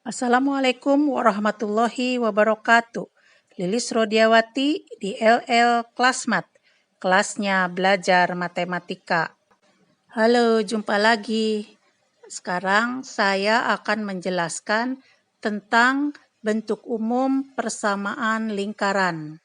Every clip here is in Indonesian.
Assalamualaikum warahmatullahi wabarakatuh. Lilis Rodiawati di LL Klasmat. Kelasnya belajar matematika. Halo, jumpa lagi. Sekarang saya akan menjelaskan tentang bentuk umum persamaan lingkaran.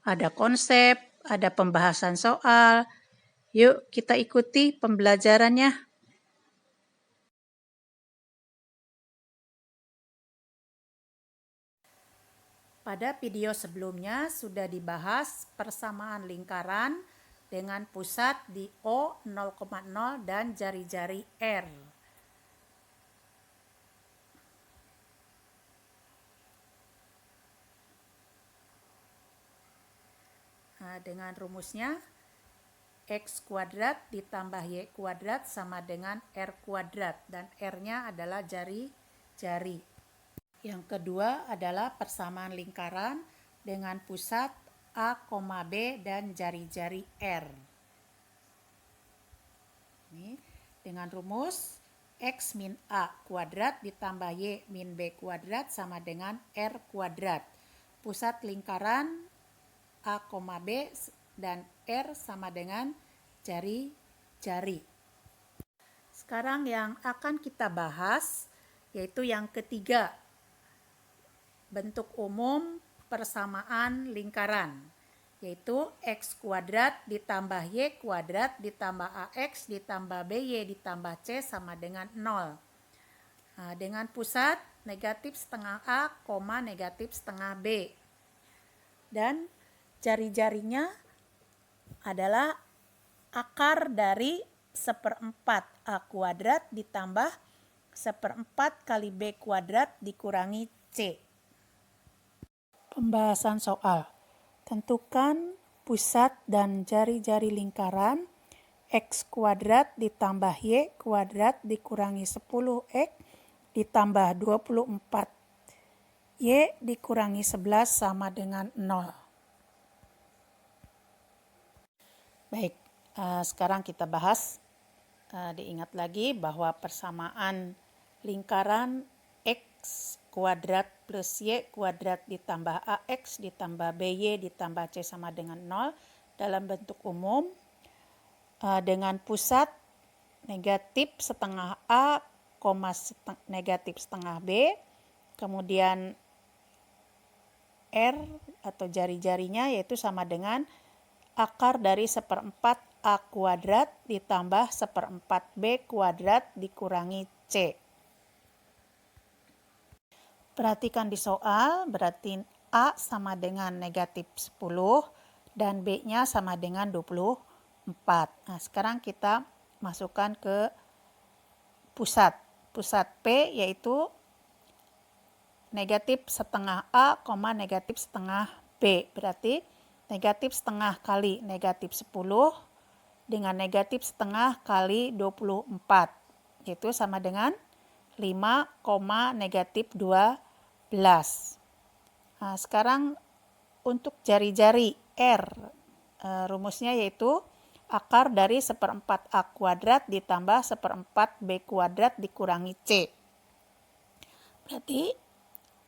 Ada konsep, ada pembahasan soal. Yuk kita ikuti pembelajarannya. Pada video sebelumnya sudah dibahas persamaan lingkaran dengan pusat di O 0,0 dan jari-jari R. Nah, dengan rumusnya X kuadrat ditambah Y kuadrat sama dengan R kuadrat dan R-nya adalah jari-jari. Yang kedua adalah persamaan lingkaran dengan pusat A, B dan jari-jari R. Ini dengan rumus X min A kuadrat ditambah Y min B kuadrat sama dengan R kuadrat. Pusat lingkaran A, B dan R sama dengan jari-jari. Sekarang yang akan kita bahas yaitu yang ketiga, bentuk umum persamaan lingkaran, yaitu X kuadrat ditambah Y kuadrat ditambah AX ditambah BY ditambah C sama dengan 0. Nah, dengan pusat negatif setengah A, negatif setengah B. Dan jari-jarinya adalah akar dari 1/4 A kuadrat ditambah 1/4 kali B kuadrat dikurangi C. Pembahasan soal. Tentukan pusat dan jari-jari lingkaran X kuadrat ditambah Y kuadrat dikurangi 10X ditambah 24 Y dikurangi 11 sama dengan 0. Baik, sekarang kita bahas. Diingat lagi bahwa persamaan lingkaran X kuadrat plus Y kuadrat ditambah AX ditambah BY ditambah C sama dengan 0 dalam bentuk umum dengan pusat negatif setengah A, negatif setengah B, kemudian R atau jari-jarinya yaitu sama dengan akar dari 1/4 A kuadrat ditambah 1/4 B kuadrat dikurangi C. Perhatikan di soal, berarti A sama dengan negatif 10 dan B-nya sama dengan 24. Nah, sekarang kita masukkan ke pusat. Pusat P yaitu negatif setengah A, negatif setengah B. Berarti negatif setengah kali negatif 10 dengan negatif setengah kali 24. Itu sama dengan 5, negatif 12. Nah, sekarang untuk jari-jari R, rumusnya yaitu akar dari 1/4 A kuadrat ditambah 1/4 B kuadrat dikurangi C. Berarti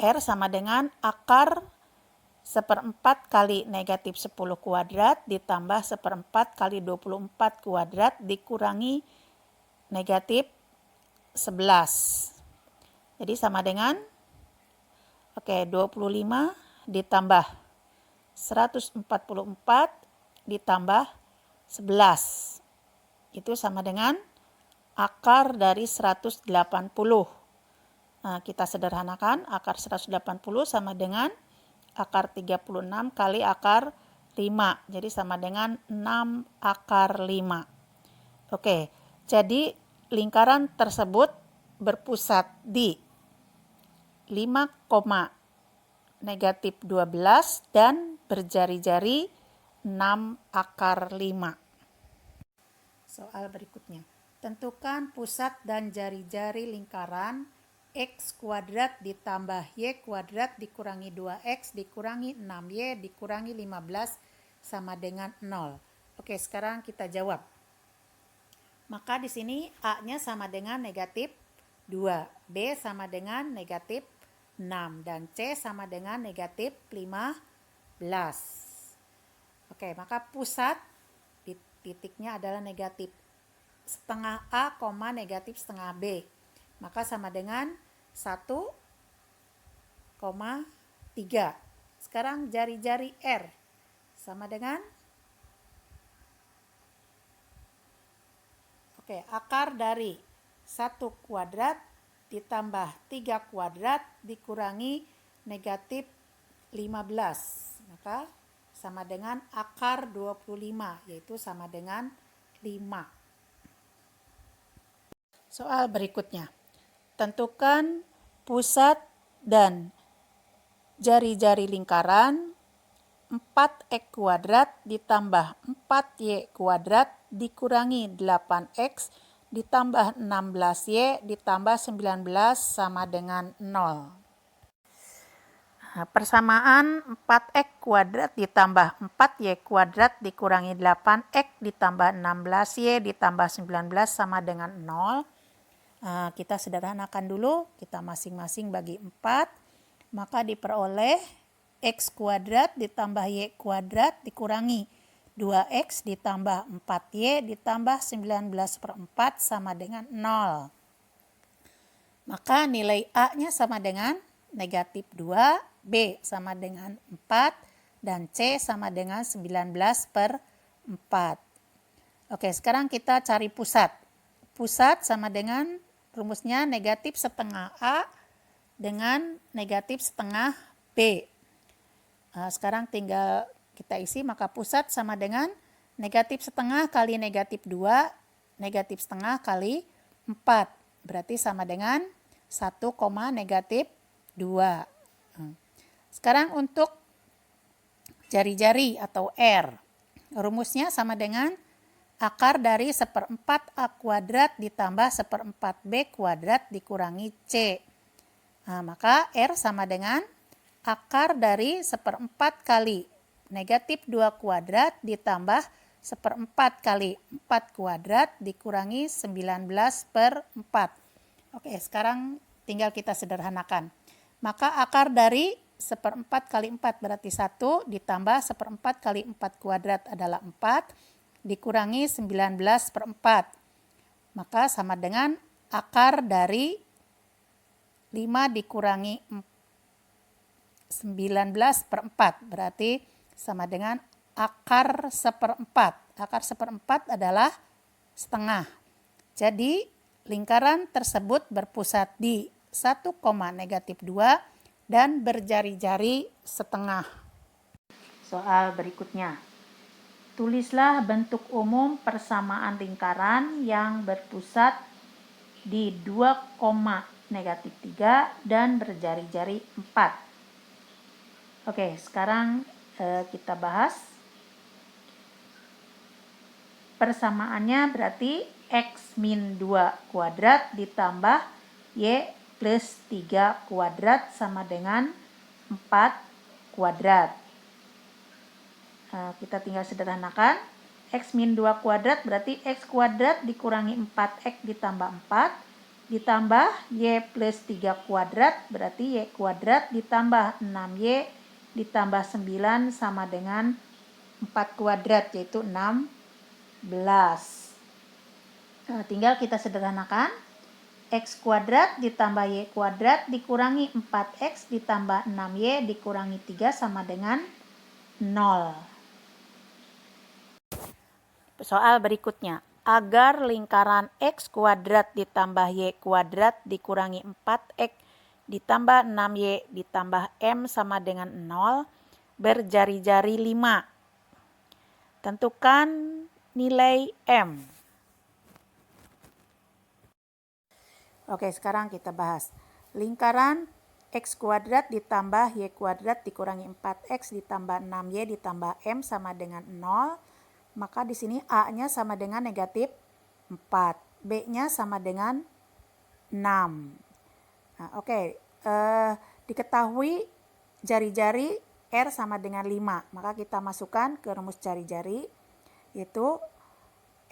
R sama dengan akar 1/4 kali negatif 10 kuadrat ditambah 1/4 kali 24 kuadrat dikurangi negatif 11. Jadi sama dengan 25 ditambah 144 ditambah 11. Itu sama dengan akar dari 180. Nah, kita sederhanakan, akar 180 sama dengan akar 36 kali akar 5. Jadi sama dengan 6 akar 5. Oke, jadi lingkaran tersebut berpusat di 5, negatif 12 dan berjari-jari 6 akar 5. Soal berikutnya. Tentukan pusat dan jari-jari lingkaran X kuadrat ditambah Y kuadrat dikurangi 2X dikurangi 6Y dikurangi 15 sama dengan 0. Oke, sekarang kita jawab. Maka di sini A-nya sama dengan negatif 2. B sama dengan negatif 6. Dan C sama dengan negatif 15. Oke, maka pusat titiknya adalah negatif setengah A, negatif setengah B. Maka sama dengan 1,3. Sekarang jari-jari R sama dengan akar dari 1 kuadrat ditambah 3 kuadrat dikurangi negatif 15. Maka sama dengan akar 25, yaitu sama dengan 5. Soal berikutnya. Tentukan pusat dan jari-jari lingkaran 4x kuadrat ditambah 4y kuadrat dikurangi 8x ditambah 16y ditambah 19 sama dengan 0. Persamaan 4x kuadrat ditambah 4y kuadrat dikurangi 8x ditambah 16y ditambah 19 sama dengan 0. Kita sederhanakan dulu, kita masing-masing bagi 4, maka diperoleh x kuadrat ditambah y kuadrat dikurangi 2x ditambah 4y ditambah 19/4 sama dengan 0. Maka nilai A-nya sama dengan negatif 2, B sama dengan 4, dan C sama dengan 19/4. Oke, sekarang kita cari pusat. Pusat sama dengan rumusnya negatif setengah A dengan negatif setengah B. Sekarang tinggal kita isi, maka pusat sama dengan negatif setengah kali negatif 2, negatif setengah kali 4. Berarti sama dengan 1, negatif 2. Sekarang untuk jari-jari atau R. Rumusnya sama dengan akar dari 1/4 A kuadrat ditambah 1/4 B kuadrat dikurangi C. Maka R sama dengan akar dari 1/4 kali negatif 2 kuadrat ditambah 1/4 kali 4 kuadrat dikurangi 19/4. Oke, sekarang tinggal kita sederhanakan. Maka akar dari 1/4 kali 4 berarti 1 ditambah 1/4 kali 4 kuadrat adalah 4 dikurangi 19/4. Maka sama dengan akar dari 5 dikurangi 19/4 berarti sama dengan akar 1/4. Akar 1/4 adalah setengah. Jadi lingkaran tersebut berpusat di 1, negatif 2 dan berjari-jari setengah. Soal berikutnya. Tulislah bentuk umum persamaan lingkaran yang berpusat di 2, negatif 3 dan berjari-jari 4. Oke, sekarang kita bahas. Persamaannya berarti x min 2 kuadrat ditambah y plus 3 kuadrat sama dengan 4 kuadrat. Kita tinggal sederhanakan. X min 2 kuadrat berarti x kuadrat dikurangi 4x ditambah 4 ditambah y plus 3 kuadrat berarti y kuadrat ditambah 6y ditambah 9 sama dengan 4 kuadrat yaitu 16. Tinggal kita sederhanakan. X kuadrat ditambah y kuadrat dikurangi 4x ditambah 6y dikurangi 3 sama dengan 0. Soal berikutnya. Agar lingkaran x kuadrat ditambah y kuadrat dikurangi 4x ditambah 6y ditambah m sama dengan 0 berjari-jari 5. Tentukan nilai m. Oke, sekarang kita bahas. Lingkaran x kuadrat ditambah y kuadrat dikurangi 4x ditambah 6y ditambah m sama dengan 0. Maka di sini A-nya sama dengan negatif 4. B-nya sama dengan 6. Diketahui jari-jari R sama dengan 5. Maka kita masukkan ke rumus jari-jari, yaitu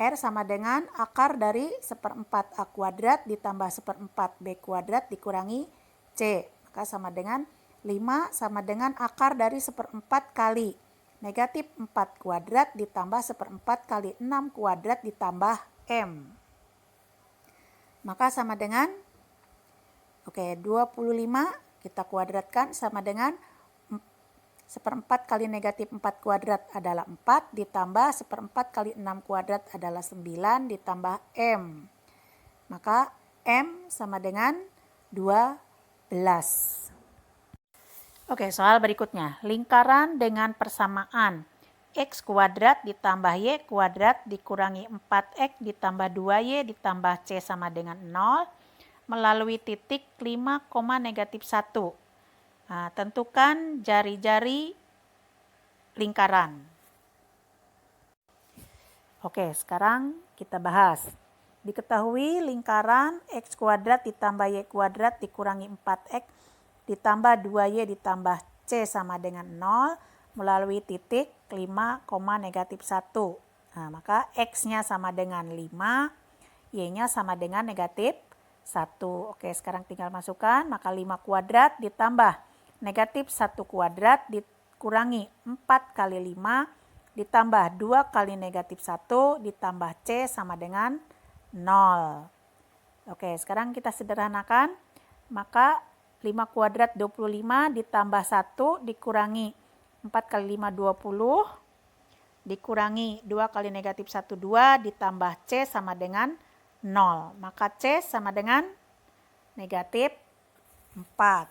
R sama dengan akar dari 1/4 A kuadrat ditambah 1/4 B kuadrat dikurangi C. Maka sama dengan 5 sama dengan akar dari 1/4 kali negatif 4 kuadrat ditambah 1/4 kali 6 kuadrat ditambah M. Maka sama dengan 25 kita kuadratkan sama dengan 1/4 kali negatif 4 kuadrat adalah 4 ditambah 1/4 kali 6 kuadrat adalah 9 ditambah M. Maka M sama dengan 12. Soal berikutnya. Lingkaran dengan persamaan X kuadrat ditambah Y kuadrat dikurangi 4X ditambah 2Y ditambah C sama dengan 0 melalui titik 5, negatif 1. Nah, tentukan jari-jari lingkaran. Sekarang kita bahas. Diketahui lingkaran X kuadrat ditambah Y kuadrat dikurangi 4X ditambah 2Y ditambah C sama dengan 0 melalui titik 5, negatif 1. Nah, maka X-nya sama dengan 5, Y-nya sama dengan negatif 1. Sekarang tinggal masukkan, maka 5 kuadrat ditambah negatif 1 kuadrat dikurangi 4 kali 5 ditambah 2 kali negatif 1 ditambah C sama dengan 0. Sekarang kita sederhanakan, maka 5 kuadrat 25 ditambah 1 dikurangi 4 kali 5 20 dikurangi 2 kali negatif 1 2 ditambah C sama dengan 0. Maka C sama dengan negatif 4.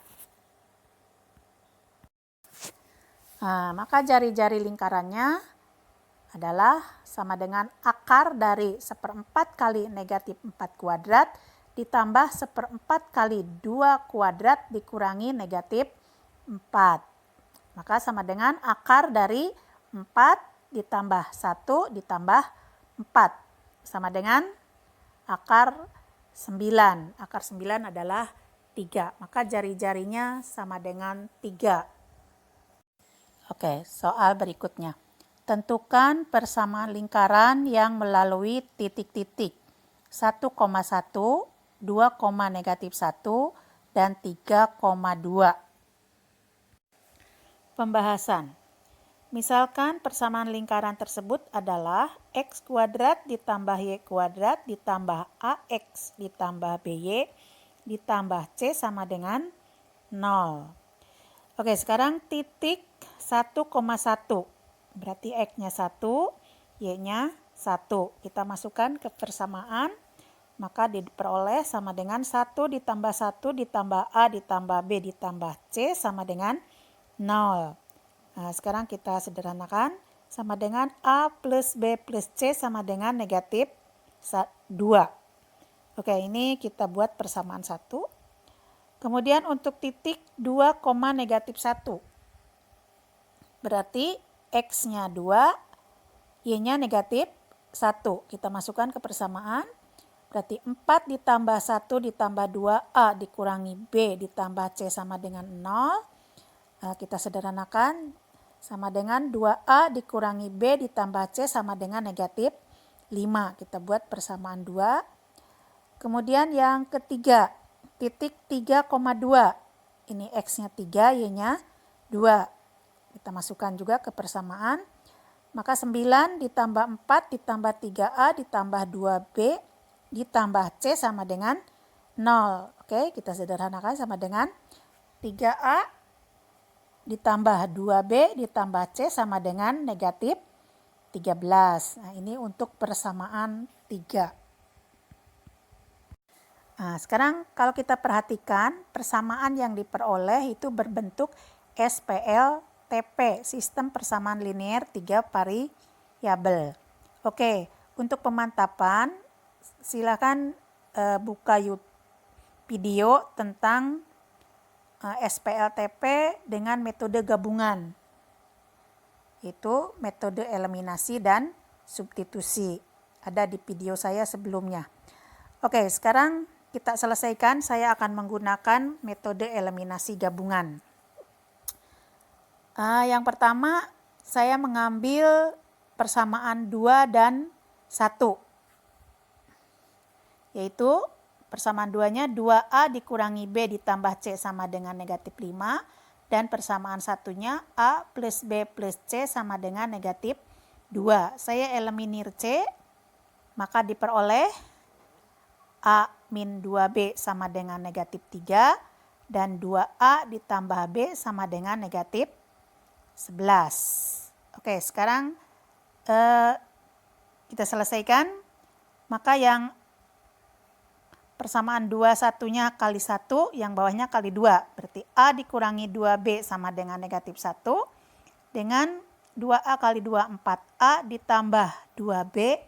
Nah, maka jari-jari lingkarannya adalah sama dengan akar dari 1/4 kali negatif 4 kuadrat ditambah 1/4 kali 2 kuadrat dikurangi negatif 4. Maka sama dengan akar dari 4 ditambah 1 ditambah 4. Sama dengan akar 9. Akar 9 adalah 3. Maka jari-jarinya sama dengan 3. Soal berikutnya. Tentukan persamaan lingkaran yang melalui titik-titik 1,1, 2, negatif 1, dan 3,2. Pembahasan. Misalkan persamaan lingkaran tersebut adalah X kuadrat ditambah Y kuadrat ditambah AX ditambah BY ditambah C sama dengan 0. Sekarang titik 1,1. Berarti X-nya 1, Y-nya 1. Kita masukkan ke persamaan, maka diperoleh sama dengan 1 ditambah 1 ditambah A ditambah B ditambah C sama dengan 0. Nah, sekarang kita sederhanakan, sama dengan A plus B plus C sama dengan negatif 2. Ini kita buat persamaan 1. Kemudian untuk titik 2, negatif 1. Berarti X-nya 2, Y-nya negatif 1. Kita masukkan ke persamaan. Berarti 4 ditambah 1 ditambah 2A dikurangi B ditambah C sama dengan 0. Kita sederhanakan, sama dengan 2A dikurangi B ditambah C sama dengan negatif 5. Kita buat persamaan 2. Kemudian yang ketiga, titik 3,2. Ini X-nya 3, Y-nya 2. Kita masukkan juga ke persamaan. Maka 9 ditambah 4 ditambah 3A ditambah 2B ditambah C sama dengan 0. Kita sederhanakan, sama dengan 3A ditambah 2B ditambah C sama dengan negatif 13. Nah, ini untuk persamaan 3. Nah, sekarang kalau kita perhatikan, persamaan yang diperoleh itu berbentuk SPLTP, sistem persamaan linear 3 variabel. Untuk pemantapan, silakan buka video tentang SPLTP dengan metode gabungan. Itu metode eliminasi dan substitusi. Ada di video saya sebelumnya. Sekarang kita selesaikan. Saya akan menggunakan metode eliminasi gabungan. Yang pertama, saya mengambil persamaan 2 dan Yaitu persamaan 2-nya 2A dikurangi B ditambah C sama dengan negatif 5. Dan persamaan 1-nya A plus B plus C sama dengan negatif 2. Saya eliminir C, maka diperoleh A min 2B sama dengan negatif 3. Dan 2A ditambah B sama dengan negatif 11. Oke, sekarang kita selesaikan. Maka yang persamaan 2-1-nya kali 1, yang bawahnya kali 2. Berarti A dikurangi 2B sama dengan negatif 1. Dengan 2A kali 2, 4A ditambah 2B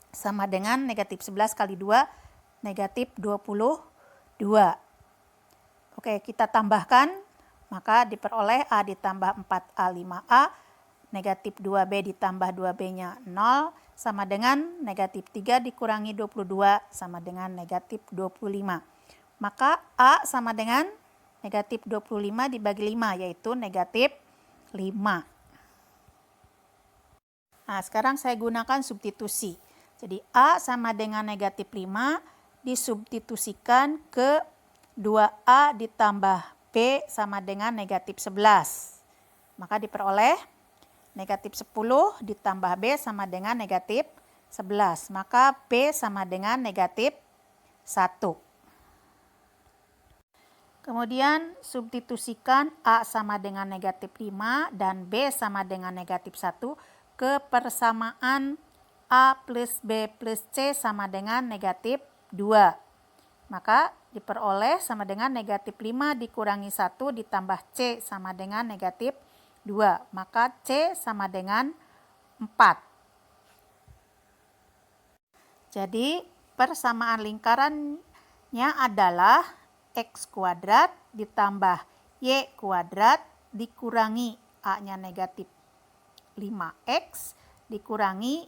sama dengan negatif 11 kali 2, negatif 22. Oke, kita tambahkan. Maka diperoleh A ditambah 4A 5A. Negatif 2B ditambah 2B-nya 0 sama dengan negatif 3 dikurangi 22 sama dengan negatif 25. Maka A sama dengan negatif 25 dibagi 5, yaitu negatif 5. Nah, sekarang saya gunakan substitusi. Jadi A sama dengan negatif 5 disubstitusikan ke 2A ditambah B sama dengan negatif 11. Maka diperoleh negatif 10 ditambah B sama dengan negatif 11. Maka B sama dengan negatif 1. Kemudian substitusikan A sama dengan negatif 5 dan B sama dengan negatif 1 ke persamaan A plus B plus C sama dengan negatif 2. Maka diperoleh sama dengan negatif 5 dikurangi 1 ditambah C sama dengan negatif 2, maka C sama dengan 4. Jadi persamaan lingkarannya adalah X kuadrat ditambah Y kuadrat dikurangi A-nya negatif 5X dikurangi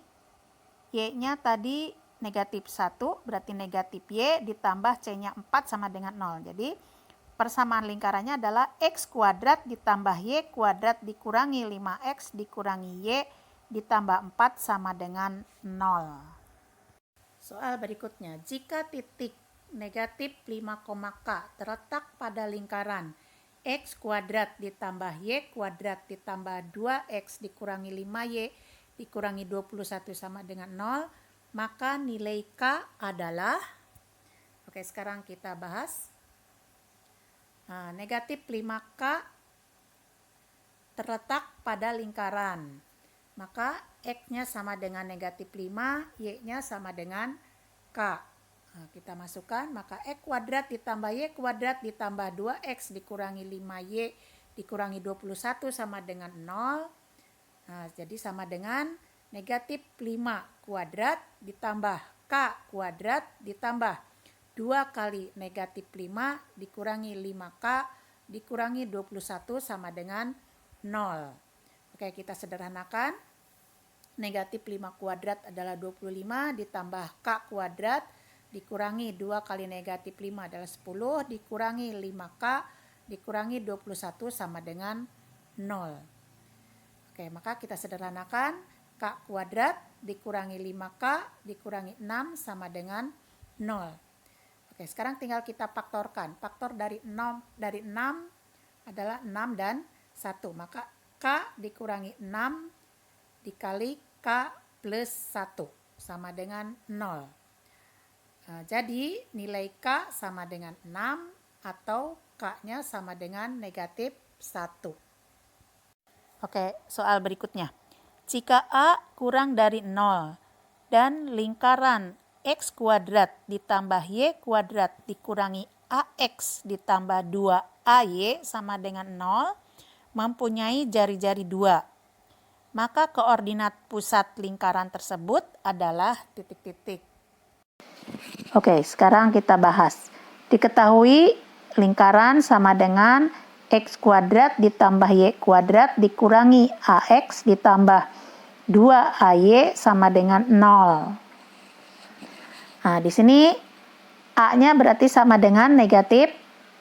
Y-nya tadi negatif 1, berarti negatif Y ditambah C-nya 4 sama dengan 0. Jadi persamaan lingkarannya adalah X kuadrat ditambah Y kuadrat dikurangi 5X dikurangi Y ditambah 4 sama dengan 0. Soal berikutnya, jika titik negatif 5, K terletak pada lingkaran X kuadrat ditambah Y kuadrat ditambah 2X dikurangi 5Y dikurangi 21 sama dengan 0, maka nilai K adalah, oke sekarang kita bahas. Nah, negatif 5K terletak pada lingkaran. Maka X-nya sama dengan negatif 5, Y-nya sama dengan K. Nah, kita masukkan, maka X kuadrat ditambah Y kuadrat ditambah 2X dikurangi 5Y dikurangi 21 sama dengan 0. Nah, jadi sama dengan negatif 5 kuadrat ditambah K kuadrat ditambah 2 kali negatif 5 dikurangi 5K dikurangi 21 sama dengan 0. Oke, kita sederhanakan. Negatif 5 kuadrat adalah 25 ditambah K kuadrat dikurangi 2 kali negatif 5 adalah 10 dikurangi 5K dikurangi 21 sama dengan 0. Oke, maka kita sederhanakan. K kuadrat dikurangi 5K dikurangi 6 sama dengan 0. Oke, sekarang tinggal kita faktorkan. Faktor dari 6 adalah 6 dan 1. Maka K dikurangi 6 dikali K plus 1 sama dengan 0. Nah, jadi nilai K sama dengan 6 atau K-nya sama dengan negatif 1. Oke, soal berikutnya. Jika A kurang dari 0 dan lingkaran X kuadrat ditambah Y kuadrat dikurangi AX ditambah 2AY sama dengan 0 mempunyai jari-jari 2. Maka koordinat pusat lingkaran tersebut adalah titik-titik. Oke, sekarang kita bahas. Diketahui lingkaran sama dengan X kuadrat ditambah Y kuadrat dikurangi AX ditambah 2AY sama dengan 0. Nah, di sini A-nya berarti sama dengan negatif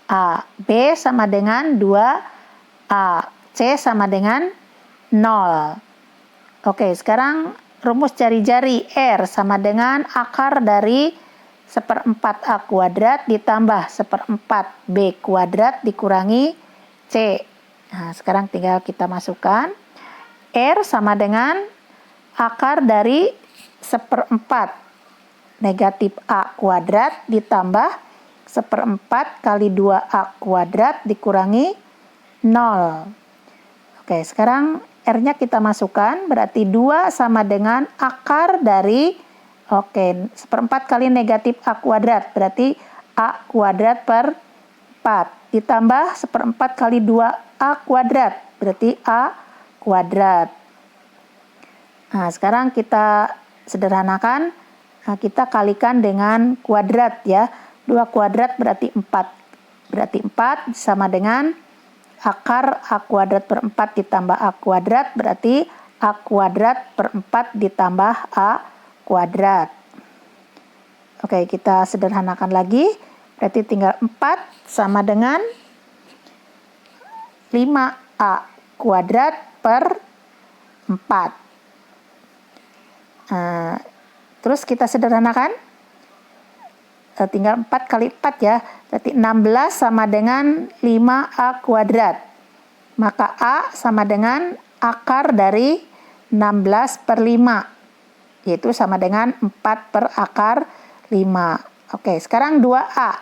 A, B sama dengan 2A, C sama dengan 0. Oke, sekarang rumus jari-jari. R sama dengan akar dari 1/4 A kuadrat ditambah 1/4 B kuadrat dikurangi C. Nah, sekarang tinggal kita masukkan. R sama dengan akar dari 1/4 negatif A kuadrat ditambah 1/4 kali 2A kuadrat dikurangi 0. Oke, sekarang R-nya kita masukkan, berarti 2 sama dengan akar dari 1/4 kali negatif A kuadrat, berarti A kuadrat per 4, ditambah 1/4 kali 2A kuadrat, berarti A kuadrat. Nah, sekarang kita sederhanakan, kita kalikan dengan kuadrat ya. 2 kuadrat berarti 4. Berarti 4 sama dengan akar A kuadrat per 4 ditambah A kuadrat, berarti A kuadrat per 4 ditambah A kuadrat. Oke, kita sederhanakan lagi. Berarti tinggal 4 sama dengan 5A kuadrat per 4. Terus kita sederhanakan. Tinggal 4 kali 4 ya. Berarti 16 sama dengan 5A kuadrat. Maka A sama dengan akar dari 16 per 5. Yaitu sama dengan 4 per akar 5. Oke, sekarang 2A.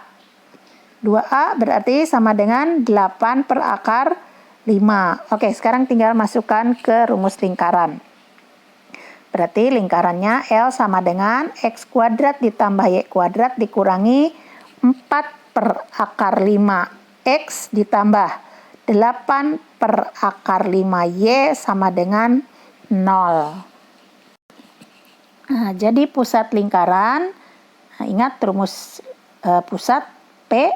2A berarti sama dengan 8 per akar 5. Oke, sekarang tinggal masukkan ke rumus lingkaran. Berarti lingkarannya L sama dengan X kuadrat ditambah Y kuadrat dikurangi 4 per akar 5X ditambah 8 per akar 5Y sama dengan 0. Nah, jadi pusat lingkaran, ingat rumus pusat P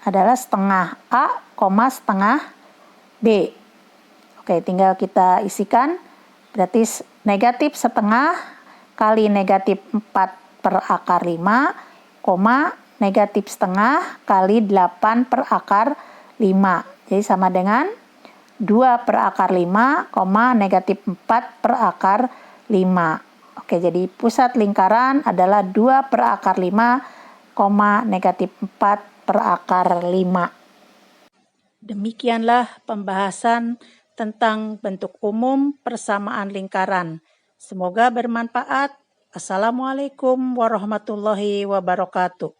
adalah setengah A, setengah B. Oke, tinggal kita isikan. Berarti negatif setengah kali negatif 4 per akar 5, negatif setengah kali 8 per akar 5. Jadi sama dengan 2 per akar 5, negatif 4 per akar 5. Oke, jadi pusat lingkaran adalah 2 per akar 5, negatif 4 per akar 5. Demikianlah pembahasan tentang bentuk umum persamaan lingkaran. Semoga bermanfaat. Assalamualaikum warahmatullahi wabarakatuh.